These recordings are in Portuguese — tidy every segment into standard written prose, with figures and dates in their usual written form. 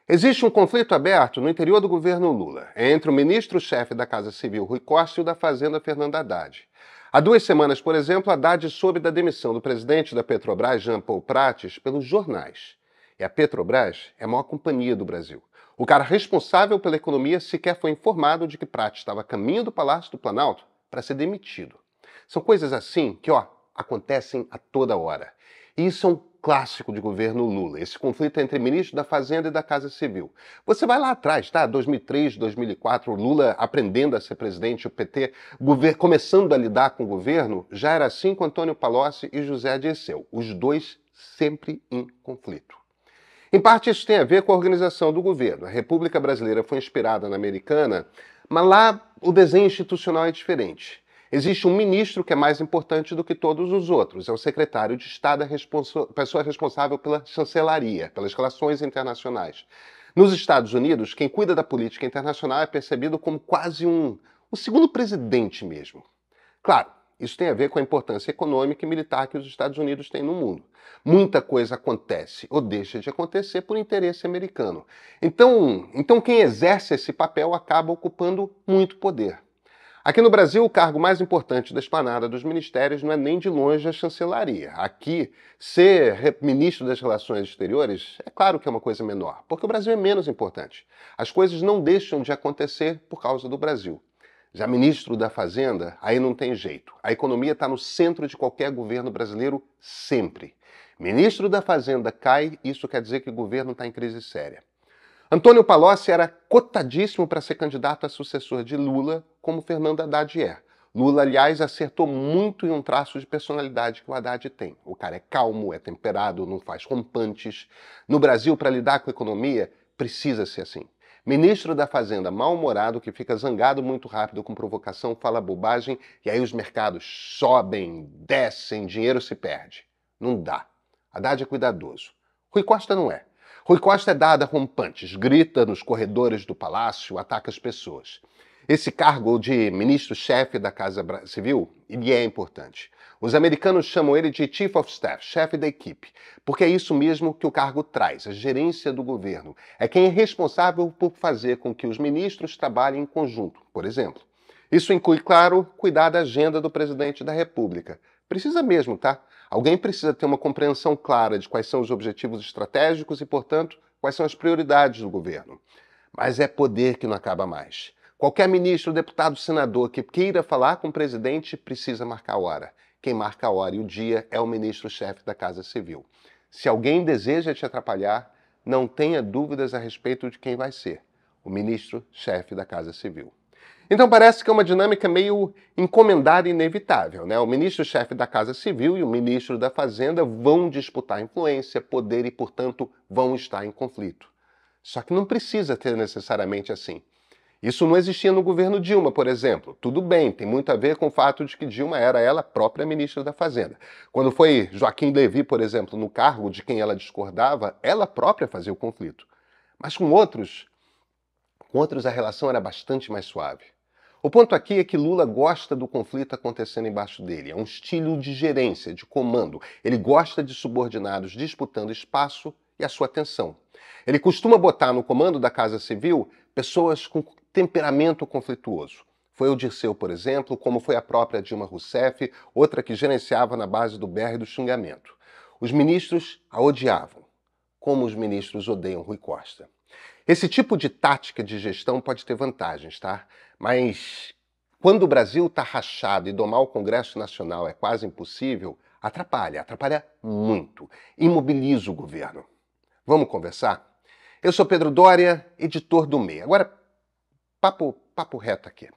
Existe um conflito aberto no interior do governo Lula entre o ministro-chefe da Casa Civil, Rui Costa, e o da Fazenda, Fernando Haddad. Há 2 semanas, por exemplo, Haddad soube da demissão do presidente da Petrobras, Jean Paul Prates, pelos jornais. E a Petrobras é a maior companhia do Brasil. O cara responsável pela economia sequer foi informado de que Prates estava a caminho do Palácio do Planalto para ser demitido. São coisas assim que, acontecem a toda hora. E isso é um clássico de governo Lula, esse conflito entre ministro da Fazenda e da Casa Civil. Você vai lá atrás, tá? 2003, 2004, Lula aprendendo a ser presidente, o PT começando a lidar com o governo, já era assim com Antônio Palocci e José Dirceu, os dois sempre em conflito. Em parte isso tem a ver com a organização do governo. A República Brasileira foi inspirada na americana, mas lá o desenho institucional é diferente. Existe um ministro que é mais importante do que todos os outros, é o secretário de Estado, a pessoa responsável pela chancelaria, pelas relações internacionais. Nos Estados Unidos, quem cuida da política internacional é percebido como quase um segundo presidente mesmo. Claro, isso tem a ver com a importância econômica e militar que os Estados Unidos têm no mundo. Muita coisa acontece ou deixa de acontecer por interesse americano. Então quem exerce esse papel acaba ocupando muito poder. Aqui no Brasil, o cargo mais importante da esplanada dos ministérios não é nem de longe a chancelaria. Aqui, ser ministro das Relações Exteriores, é claro que é uma coisa menor, porque o Brasil é menos importante. As coisas não deixam de acontecer por causa do Brasil. Já ministro da Fazenda, aí não tem jeito. A economia está no centro de qualquer governo brasileiro sempre. Ministro da Fazenda cai, isso quer dizer que o governo está em crise séria. Antônio Palocci era cotadíssimo para ser candidato a sucessor de Lula, como Fernando Haddad é. Lula, aliás, acertou muito em um traço de personalidade que o Haddad tem. O cara é calmo, é temperado, não faz rompantes. No Brasil, para lidar com a economia, precisa ser assim. Ministro da Fazenda mal-humorado, que fica zangado muito rápido com provocação, fala bobagem, e aí os mercados sobem, descem, dinheiro se perde. Não dá. Haddad é cuidadoso. Rui Costa não é. Rui Costa é dado a rompantes, grita nos corredores do palácio, ataca as pessoas. Esse cargo de ministro-chefe da Casa Civil, ele é importante. Os americanos chamam ele de Chief of Staff, chefe da equipe, porque é isso mesmo que o cargo traz, a gerência do governo. É quem é responsável por fazer com que os ministros trabalhem em conjunto, por exemplo. Isso inclui, claro, cuidar da agenda do presidente da República. Precisa mesmo, tá? Alguém precisa ter uma compreensão clara de quais são os objetivos estratégicos e, portanto, quais são as prioridades do governo. Mas é poder que não acaba mais. Qualquer ministro, deputado, senador que queira falar com o presidente precisa marcar a hora. Quem marca a hora e o dia é o ministro-chefe da Casa Civil. Se alguém deseja te atrapalhar, não tenha dúvidas a respeito de quem vai ser. O ministro-chefe da Casa Civil. Então parece que é uma dinâmica meio encomendada e inevitável, né? O ministro-chefe da Casa Civil e o ministro da Fazenda vão disputar influência, poder e, portanto, vão estar em conflito. Só que não precisa ter necessariamente assim. Isso não existia no governo Dilma, por exemplo. Tudo bem, tem muito a ver com o fato de que Dilma era ela própria ministra da Fazenda. Quando foi Joaquim Levy, por exemplo, no cargo de quem ela discordava, ela própria fazia o conflito. Mas com outros a relação era bastante mais suave. O ponto aqui é que Lula gosta do conflito acontecendo embaixo dele. É um estilo de gerência, de comando. Ele gosta de subordinados disputando espaço e a sua atenção. Ele costuma botar no comando da Casa Civil pessoas com temperamento conflituoso. Foi o Dirceu, por exemplo, como foi a própria Dilma Rousseff, outra que gerenciava na base do berro e do xingamento. Os ministros a odiavam, como os ministros odeiam Rui Costa. Esse tipo de tática de gestão pode ter vantagens, tá? Mas quando o Brasil está rachado e domar o Congresso Nacional é quase impossível, atrapalha muito, imobiliza o governo. Vamos conversar? Eu sou Pedro Doria, editor do MEI. Agora, papo reto aqui.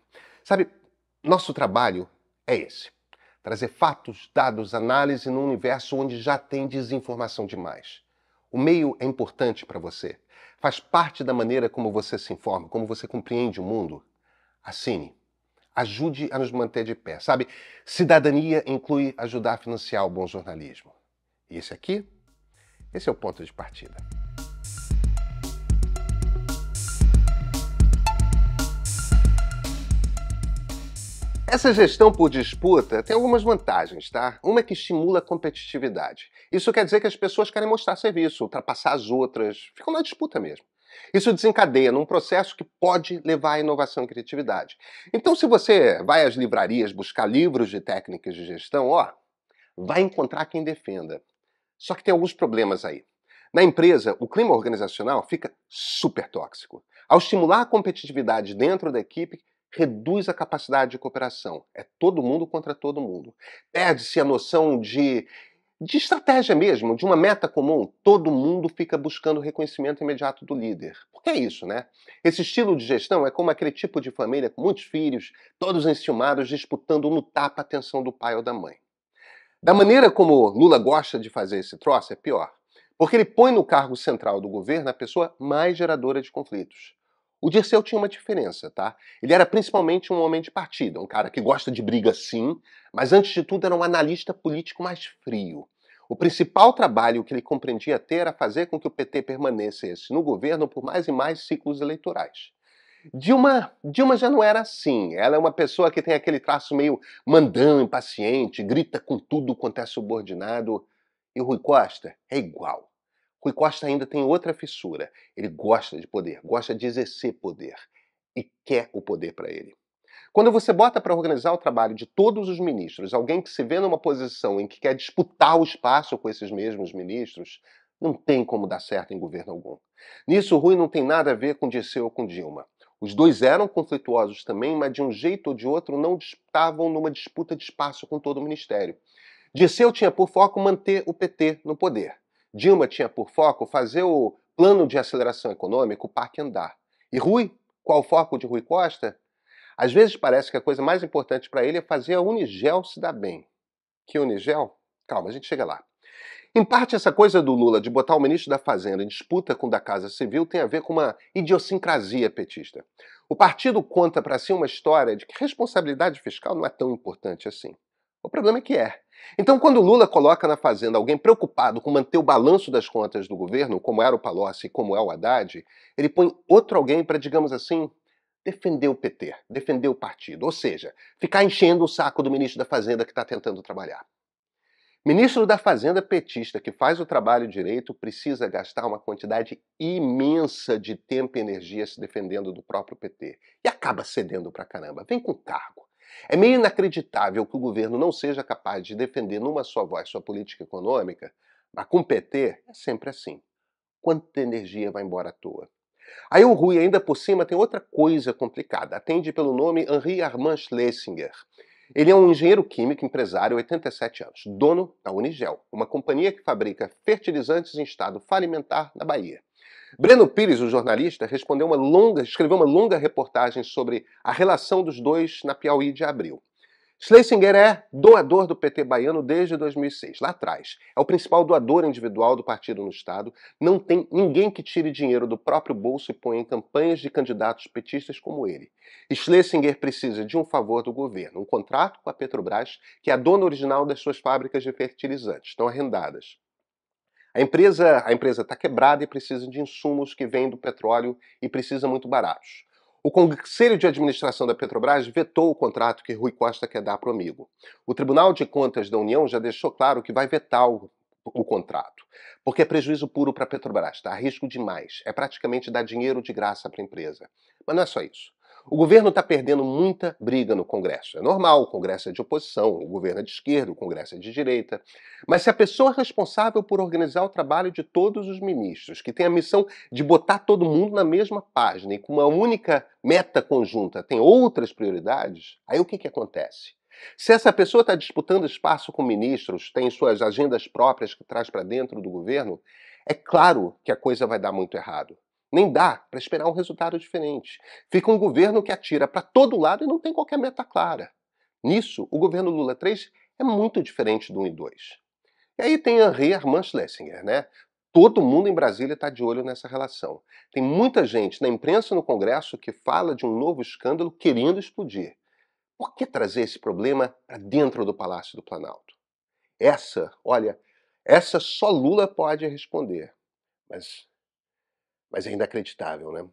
Sabe, nosso trabalho é esse. Trazer fatos, dados, análise num universo onde já tem desinformação demais. O meio é importante para você. Faz parte da maneira como você se informa, como você compreende o mundo. Assine. Ajude a nos manter de pé. Sabe, cidadania inclui ajudar a financiar o bom jornalismo. E esse é o ponto de partida. Essa gestão por disputa tem algumas vantagens, tá? Uma é que estimula a competitividade. Isso quer dizer que as pessoas querem mostrar serviço, ultrapassar as outras, ficam na disputa mesmo. Isso desencadeia num processo que pode levar à inovação e criatividade. Então, se você vai às livrarias buscar livros de técnicas de gestão, ó, vai encontrar quem defenda. Só que tem alguns problemas aí. Na empresa, o clima organizacional fica super tóxico. Ao estimular a competitividade dentro da equipe, reduz a capacidade de cooperação. É todo mundo contra todo mundo. Perde-se a noção de estratégia mesmo, de uma meta comum. Todo mundo fica buscando o reconhecimento imediato do líder. Porque é isso, né? Esse estilo de gestão é como aquele tipo de família com muitos filhos, todos enciumados, disputando no tapa a atenção do pai ou da mãe. Da maneira como Lula gosta de fazer esse troço, é pior. Porque ele põe no cargo central do governo a pessoa mais geradora de conflitos. O Dirceu tinha uma diferença, tá? Ele era principalmente um homem de partido, um cara que gosta de briga sim, mas antes de tudo era um analista político mais frio. O principal trabalho que ele compreendia ter era fazer com que o PT permanecesse no governo por mais e mais ciclos eleitorais. Dilma já não era assim. Ela é uma pessoa que tem aquele traço meio mandão, impaciente, grita com tudo quanto é subordinado. E o Rui Costa é igual. Rui Costa ainda tem outra fissura. Ele gosta de poder, gosta de exercer poder e quer o poder para ele. Quando você bota para organizar o trabalho de todos os ministros alguém que se vê numa posição em que quer disputar o espaço com esses mesmos ministros, não tem como dar certo em governo algum. Nisso, o Rui não tem nada a ver com Dirceu ou com Dilma. Os dois eram conflituosos também, mas de um jeito ou de outro não estavam numa disputa de espaço com todo o ministério. Dirceu tinha por foco manter o PT no poder. Dilma tinha por foco fazer o plano de aceleração econômica, o PAC, andar. E Rui? Qual o foco de Rui Costa? Às vezes parece que a coisa mais importante para ele é fazer a Unigel se dar bem. Que Unigel? Calma, a gente chega lá. Em parte, essa coisa do Lula de botar o ministro da Fazenda em disputa com o da Casa Civil tem a ver com uma idiosincrasia petista. O partido conta para si uma história de que responsabilidade fiscal não é tão importante assim. O problema é que é. Então, quando o Lula coloca na Fazenda alguém preocupado com manter o balanço das contas do governo, como era o Palocci e como é o Haddad, ele põe outro alguém para, digamos assim, defender o PT, defender o partido. Ou seja, ficar enchendo o saco do ministro da Fazenda que está tentando trabalhar. Ministro da Fazenda petista que faz o trabalho direito precisa gastar uma quantidade imensa de tempo e energia se defendendo do próprio PT. E acaba cedendo pra caramba. Vem com cargo. É meio inacreditável que o governo não seja capaz de defender numa só voz sua política econômica, mas com o PT é sempre assim. Quanta energia vai embora à toa. Aí o Rui, ainda por cima, tem outra coisa complicada. Atende pelo nome Henri Armand Schlesinger. Ele é um engenheiro químico, empresário, 87 anos, dono da Unigel, uma companhia que fabrica fertilizantes em estado falimentar na Bahia. Breno Pires, o jornalista, escreveu uma longa reportagem sobre a relação dos dois na Piauí de abril. Schlesinger é doador do PT baiano desde 2006, lá atrás. É o principal doador individual do partido no estado. Não tem ninguém que tire dinheiro do próprio bolso e ponha em campanhas de candidatos petistas como ele. E Schlesinger precisa de um favor do governo, um contrato com a Petrobras, que é a dona original das suas fábricas de fertilizantes, estão arrendadas. A empresa está quebrada e precisa de insumos que vêm do petróleo e precisa muito baratos. O Conselho de Administração da Petrobras vetou o contrato que Rui Costa quer dar para o amigo. O Tribunal de Contas da União já deixou claro que vai vetar o contrato, porque é prejuízo puro para a Petrobras, está a risco demais. É praticamente dar dinheiro de graça para a empresa. Mas não é só isso. O governo está perdendo muita briga no Congresso. É normal, o Congresso é de oposição, o governo é de esquerda, o Congresso é de direita. Mas se a pessoa responsável por organizar o trabalho de todos os ministros, que tem a missão de botar todo mundo na mesma página e com uma única meta conjunta tem outras prioridades, aí o que acontece? Se essa pessoa está disputando espaço com ministros, tem suas agendas próprias que traz para dentro do governo, é claro que a coisa vai dar muito errado. Nem dá para esperar um resultado diferente. Fica um governo que atira para todo lado e não tem qualquer meta clara. Nisso, o governo Lula 3 é muito diferente do 1 e 2. E aí tem Henri Armand Schlesinger, né? Todo mundo em Brasília está de olho nessa relação. Tem muita gente na imprensa e no Congresso que fala de um novo escândalo querendo explodir. Por que trazer esse problema para dentro do Palácio do Planalto? Olha, essa só Lula pode responder. Mas é inacreditável, né?